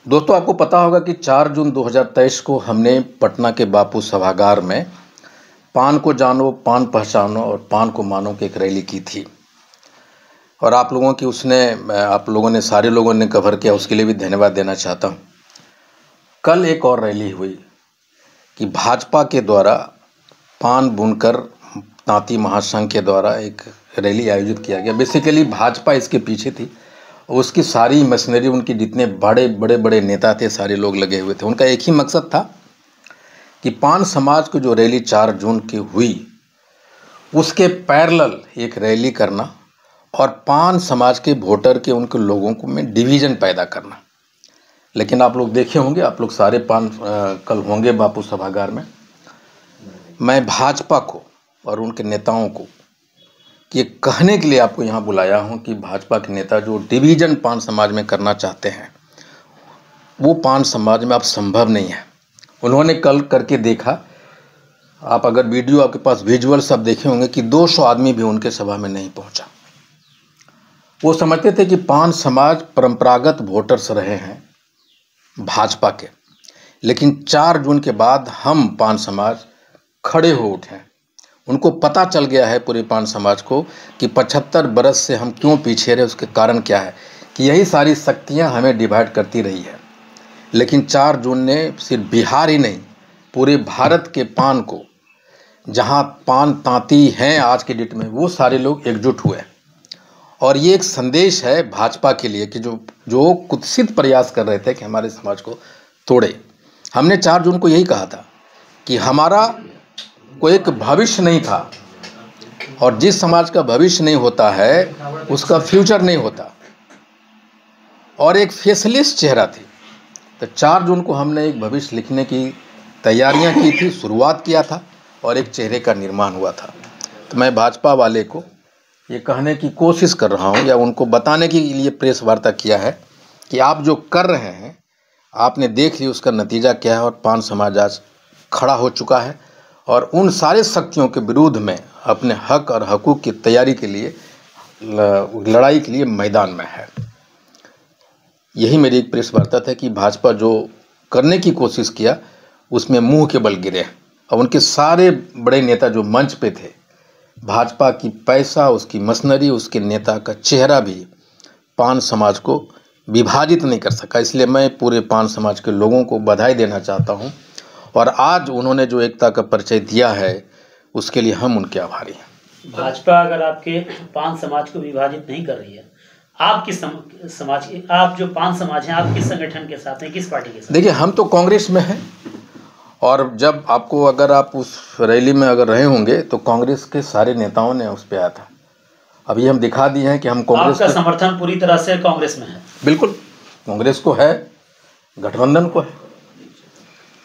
दोस्तों, आपको पता होगा कि 4 जून 2023 को हमने पटना के बापू सभागार में पान को जानो, पान पहचानो और पान को मानो की एक रैली की थी। और आप लोगों ने सारे लोगों ने कवर किया, उसके लिए भी धन्यवाद देना चाहता हूँ। कल एक और रैली हुई कि भाजपा के द्वारा पान बुनकर तांती महासंघ के द्वारा एक रैली आयोजित किया गया। बेसिकली भाजपा इसके पीछे थी, उसकी सारी मशीनरी, उनके जितने बड़े नेता थे, सारे लोग लगे हुए थे। उनका एक ही मकसद था कि पान समाज को जो रैली 4 जून की हुई उसके पैरेलल एक रैली करना और पान समाज के वोटर के उनके लोगों को में डिवीज़न पैदा करना। लेकिन आप लोग देखे होंगे, आप लोग सारे कल होंगे बापू सभागार में। मैं भाजपा को और उनके नेताओं को ये कहने के लिए आपको यहाँ बुलाया हूँ कि भाजपा के नेता जो डिवीज़न पान समाज में करना चाहते हैं, वो पान समाज में अब संभव नहीं है। उन्होंने कल करके देखा, आप अगर वीडियो आपके पास विजुअल सब देखे होंगे कि 200 आदमी भी उनके सभा में नहीं पहुँचा। वो समझते थे कि पान समाज परंपरागत वोटर्स रहे हैं भाजपा के, लेकिन 4 जून के बाद हम पान समाज खड़े हो उठे। उनको पता चल गया है पूरे पान समाज को कि 75 बरस से हम क्यों पीछे रहे। उसके कारण क्या है कि यही सारी शक्तियां हमें डिवाइड करती रही है। लेकिन 4 जून ने सिर्फ बिहार ही नहीं, पूरे भारत के पान को, जहां पान तांती हैं आज के डेट में, वो सारे लोग एकजुट हुए। और ये एक संदेश है भाजपा के लिए कि जो कुत्सित प्रयास कर रहे थे कि हमारे समाज को तोड़े। हमने 4 जून को यही कहा था कि हमारा कोई एक भविष्य नहीं था, और जिस समाज का भविष्य नहीं होता है उसका फ्यूचर नहीं होता, और एक फेसलेस चेहरा थी। तो 4 जून को हमने एक भविष्य लिखने की तैयारियां की थी, शुरुआत किया था, और एक चेहरे का निर्माण हुआ था। तो मैं भाजपा वाले को ये कहने की कोशिश कर रहा हूँ, या उनको बताने के लिए प्रेस वार्ता किया है कि आप जो कर रहे हैं आपने देख लिया उसका नतीजा क्या है। और पान समाज आज खड़ा हो चुका है और उन सारे शक्तियों के विरुद्ध में अपने हक और हकूक़ की तैयारी के लिए, लड़ाई के लिए मैदान में है। यही मेरी एक प्रेस वार्ता था कि भाजपा जो करने की कोशिश किया उसमें मुंह के बल गिरे। और उनके सारे बड़े नेता जो मंच पे थे, भाजपा की पैसा, उसकी मशीनरी, उसके नेता का चेहरा भी पान समाज को विभाजित नहीं कर सका। इसलिए मैं पूरे पान समाज के लोगों को बधाई देना चाहता हूं, और आज उन्होंने जो एकता का परिचय दिया है उसके लिए हम उनके आभारी हैं। भाजपा अगर आपके पान समाज को विभाजित नहीं कर रही है, आप किस समाज के, आप जो पान समाज हैं, आप किस संगठन के साथ हैं, किस पार्टी के साथ? देखिए, हम तो कांग्रेस में हैं, और जब आपको, अगर आप उस रैली में अगर रहे होंगे तो कांग्रेस के सारे नेताओं ने उस पर आया था। अभी हम दिखा दिए हैं कि हम कांग्रेस का समर्थन पूरी तरह से कांग्रेस में है। बिल्कुल, कांग्रेस को है, गठबंधन को है।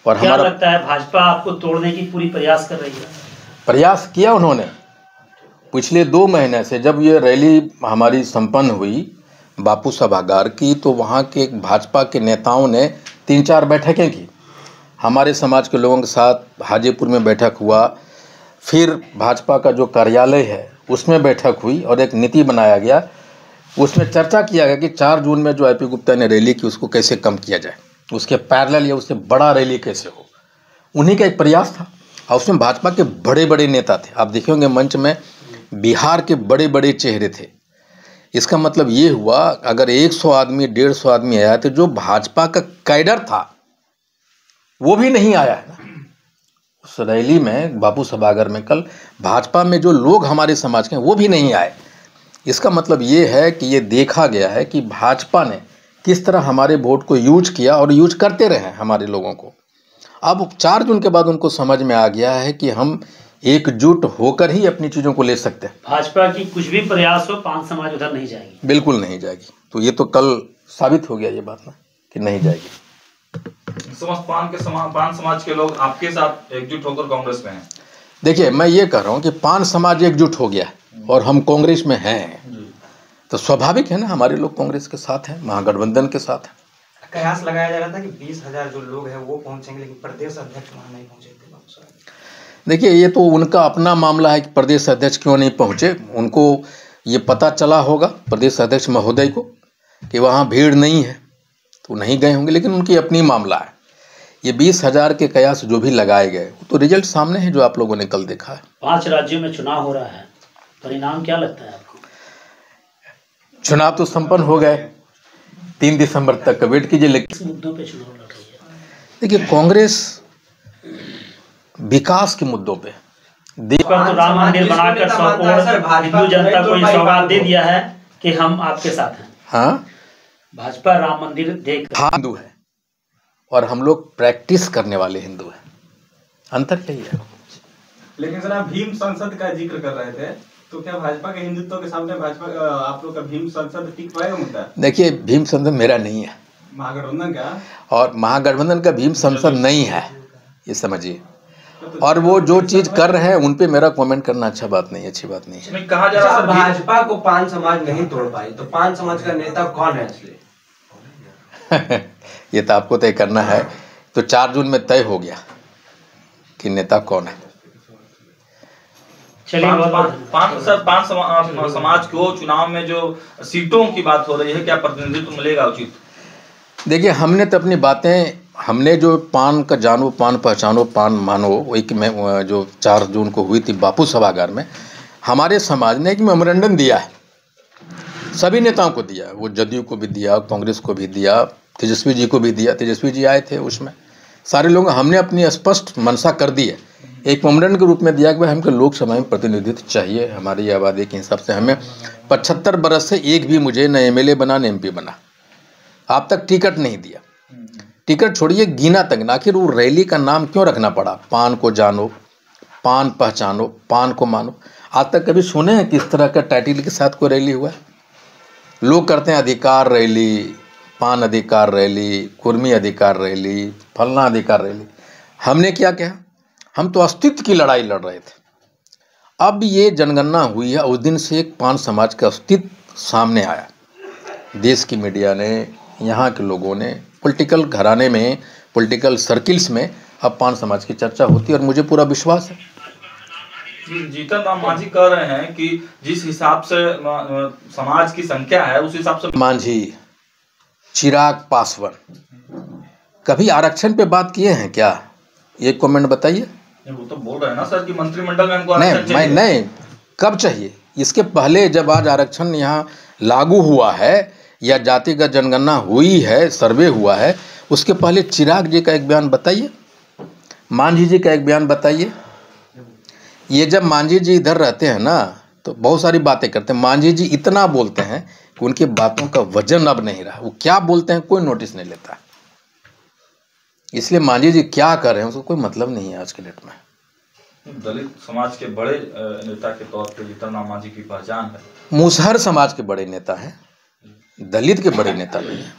और क्या लगता है भाजपा आपको तोड़ने की पूरी प्रयास कर रही है? प्रयास किया उन्होंने पिछले 2 महीने से। जब ये रैली हमारी संपन्न हुई बापू सभागार की, तो वहाँ के भाजपा के नेताओं ने 3-4 बैठकें की। हमारे समाज के लोगों के साथ हाजीपुर में बैठक हुआ, फिर भाजपा का जो कार्यालय है उसमें बैठक हुई, और एक नीति बनाया गया। उसमें चर्चा किया गया कि 4 जून में जो आईपी गुप्ता ने रैली की उसको कैसे कम किया जाए, उसके पैरेलल या उससे बड़ा रैली कैसे हो। उन्हीं का एक प्रयास था, और उसमें भाजपा के बड़े नेता थे। आप देखे होंगे मंच में बिहार के बड़े चेहरे थे। इसका मतलब ये हुआ, अगर 100 आदमी 150 आदमी आया तो जो भाजपा का कैडर था वो भी नहीं आया है ना उस रैली में। बापू सभागार में कल भाजपा में जो लोग हमारे समाज के हैं वो भी नहीं आए। इसका मतलब ये है कि ये देखा गया है कि भाजपा ने किस तरह हमारे वोट को यूज किया, और यूज करते रहे हमारे लोगों को। अब 4 जून के बाद उनको समझ में आ गया है कि हम एकजुट होकर ही अपनी चीज़ों को ले सकते हैं। भाजपा की कुछ भी प्रयास हो, पान समाज उधर नहीं जाएगी, बिल्कुल नहीं जाएगी। तो ये तो कल साबित हो गया ये बात ना, कि नहीं जाएगी। पान समाज के लोग आपके साथ एकजुट होकर कांग्रेस में हैं। देखिए, मैं ये कह रहा हूँ कि पान समाज एकजुट हो गया है और हम कांग्रेस में हैं, तो स्वाभाविक है ना, हमारे लोग कांग्रेस के साथ हैं, महागठबंधन के साथ हैं। कयास लगाया जा रहा था कि 20,000 जो लोग हैं वो पहुंचेंगे, लेकिन प्रदेश अध्यक्ष वहां नहीं पहुंचे थे। देखिए, ये तो उनका अपना मामला है कि प्रदेश अध्यक्ष क्यों नहीं पहुंचे। उनको ये पता चला होगा प्रदेश अध्यक्ष महोदय को कि वहाँ भीड़ नहीं है, तो नहीं गए होंगे, लेकिन उनकी अपनी मामला है। ये 20,000 के कयास जो भी लगाए गए तो रिजल्ट सामने है जो आप लोगों ने कल देखा है। 5 राज्यों में चुनाव हो रहा है, परिणाम क्या लगता है आपको? चुनाव तो संपन्न हो गए, 3 दिसंबर तक का वेट कीजिए। लेकिन किस मुद्दों पे चुनाव लड़ रही है? देखिए, कांग्रेस विकास के मुद्दों पे पर तो राम मंदिर बनाकर 100 करोड़ हिंदू जनता को ये सौगात दे दिया है कि हम आपके साथ हैं। हाँ, भाजपा राम मंदिर देख हिंदू है और हम लोग प्रैक्टिस करने वाले हिंदू हैं, अंतर यही है। लेकिन सर, आप भीम संसद का जिक्र कर रहे थे, तो क्या भाजपा के हिंदुत्व के सामने भाजपा आप लोग का भीम संसद टिक पाएगा मुद्दा? देखिए, भीम संसद मेरा नहीं है, महागठबंधन का, और महागठबंधन का भीम संसद नहीं है, ये समझिए। और वो जो चीज कर रहे हैं उन पे मेरा कमेंट करना अच्छा बात नहीं है, अच्छी बात नहीं है। कहा जा रहा है भाजपा को 5 समाज नहीं तोड़ पाई, तो 5 समाज का नेता कौन है असली? ये तो आपको तय करना है। तो 4 जून में तय हो गया कि नेता कौन है। चलिए, पांच समाज को चुनाव में जो सीटों की बात हो रही है, क्या प्रतिनिधित्व मिलेगा उचित? देखिए, हमने तो अपनी बातें, हमने जो पान का जानो पान पहचानो पान मानो, एक में जो 4 जून को हुई थी बापू सभागार में, हमारे समाज ने एक मेमोरेंडम दिया है, सभी नेताओं को दिया। वो जदयू को भी दिया, कांग्रेस को भी दिया, तेजस्वी जी को भी दिया। तेजस्वी जी आए थे उसमें, सारे लोग। हमने अपनी स्पष्ट मंशा कर दी है, एक मेमोरेंडम के रूप में दिया कि भाई हमको लोकसभा में प्रतिनिधित्व चाहिए। हमारी आबादी के हिसाब से हमें 75 बरस से एक भी मुझे न एमएलए बना न एमपी बना, आप तक टिकट नहीं दिया। टिकट छोड़िए, गिना तक ना। आखिर वो रैली का नाम क्यों रखना पड़ा? पान को जानो, पान पहचानो, पान को मानो। आज तक कभी सुने हैं किस तरह का टाइटल के साथ कोई रैली हुआ है? लोग करते हैं अधिकार रैली, पान अधिकार रैली, कुर्मी अधिकार रैली, फलना अधिकार रैली। हमने क्या किया? हम तो अस्तित्व की लड़ाई लड़ रहे थे। अब ये जनगणना हुई है, उस दिन से एक पान समाज का अस्तित्व सामने आया। देश की मीडिया ने, यहाँ के लोगों ने, पॉलिटिकल घराने में, पॉलिटिकल सर्किल्स में अब पान समाज की चर्चा होती है और मुझे पूरा विश्वास है। जीतन राम मांझी कह रहे हैं कि जिस हिसाब से समाज की संख्या है उस हिसाब से मांझी, चिराग पासवान कभी आरक्षण पे बात किए हैं क्या? एक कमेंट बताइए। वो तो बोल रहे हैं ना सर कि मंत्रिमंडल में हमको आरक्षण चाहिए। नहीं, कब चाहिए? इसके पहले जब आज आरक्षण यहाँ लागू हुआ है या जातिगत जनगणना हुई है, सर्वे हुआ है, उसके पहले चिराग जी का एक बयान बताइए, मांझी जी का एक बयान बताइए। ये जब मांझी जी इधर रहते हैं ना तो बहुत सारी बातें करते हैं। मांझी जी इतना बोलते हैं कि उनकी बातों का वजन अब नहीं रहा। वो क्या बोलते हैं कोई नोटिस नहीं लेता, इसलिए मांझी जी क्या कर रहे हैं उसको कोई मतलब नहीं है आज के डेट में। दलित समाज के बड़े नेता के तौर पे जीतन राम मांझी की पहचान है। मुसहर समाज के बड़े नेता हैं, दलित के बड़े नेता नहीं है।